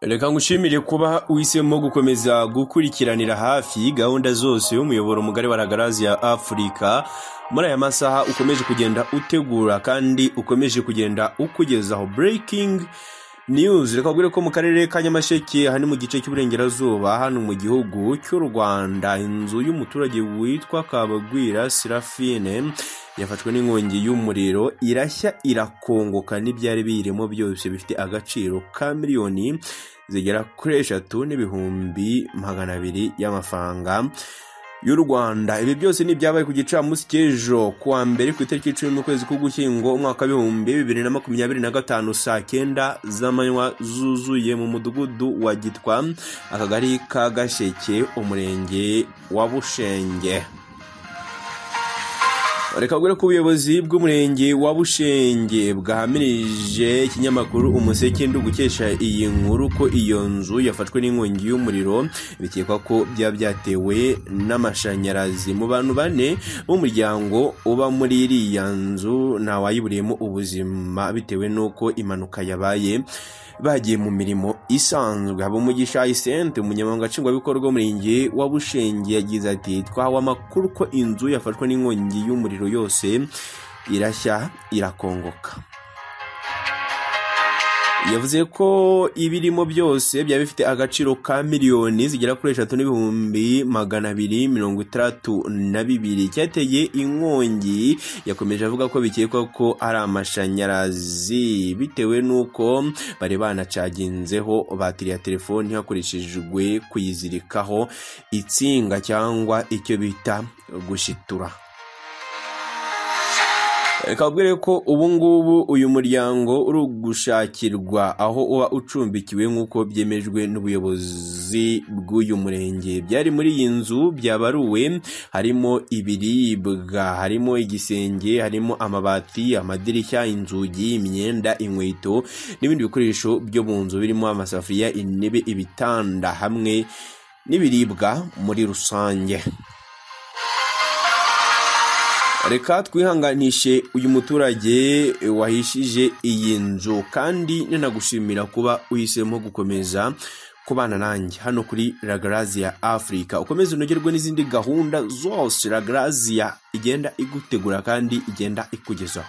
Reka ngushimire kuba uhisemo gukomeza gukurikiranira hafi gahunda zose y'umuyoboro mugari wa Ragaraziya Africa muri aya masaha ukomeje kugenda utegura kandi ukomeje kugenda ukugezaho breaking news. Reka kubwire ko mu karere ka Nyamasheke hani mu gice cy'uburengerazuba hano mu gihugu cy'u Rwanda inzu y'umuturage witwa Kabagwira Serafine yafashwe n'inkongi y'umuriro irashya irakongoka n'ibyari birimo byose bifite agaciro ka miliyoni zigera kuri 3,200,000 y'amafaranga y'u Rwanda. Ibi byose ni byabaye ku gicamunsi cy'ejo kuwa mbere ku itariki 10 mu kwezi k'Ugushyingo umwaka wa 2025 saa 9 z'amanywa zuzuye mu mudugudu wa Gitwa akagari ka Gasheke umurenge wa Bushenge. Reka kubwire ko ubuyobozi bw'umurenge wa Bushenge bwahamirije ikinyamakuru Umuseke ndugukesha iyi nkuru ko iyo nzu yafashwe n'inkongi y'umuriro bikekwa ko byatewe n'amashanyarazi. Mu bantu bane b'umuryango uba muri iriya nzu nta wayiburiyemo ubuzima bitewe n'uko impanuka yabaye bagiye mu mirimo isanzwe. Habumugisha Isente umunyamabanga nshingwabikorwa w'umurenge wa Bushenge yagize ati twahawe amakuru ko inzu yafashwe n'inkongi y'umuriro yose irashya irakongoka. Yavuze ko ibirimo byose byaba bifite agaciro ka miliyoni zigera kuri 3,262,000 cyateye inkongi. Yakomeje avuga ko bikekwa ko ari amashanyarazi bitewe nuko bari banacaginzeho batiri ya telefoni hakoreshejwe kuyizirikaho itsinga cyangwa icyo bita gushitura. Kabwire ko ubungubu uyu muryango uri gushakirwa aho uba ucumbikiwe nk'uko byemejwe n'ubuyobozi bw'uyu murenge. Byari muri iyi nzu byabaruwe harimo ibiribwa, harimo igisenge, harimo amabati, amadirishya, inzugi, imyenda, inkweto n'ibindi bikoresho byo mu nzu birimo amasafuriya, intebe, ibitanda hamwe n'ibiribwa muri rusange. Reka twihanganishe uyu muturage wahishije iyi nzu kandi ninagushimira kuba uhisemo gukomeza kubana nanjye hano kuri Ragaraziya Africa. Ukomeze unogerwe n'izindi gahunda zose Ragaraziya igenda igutegura kandi igenda ikugezaho.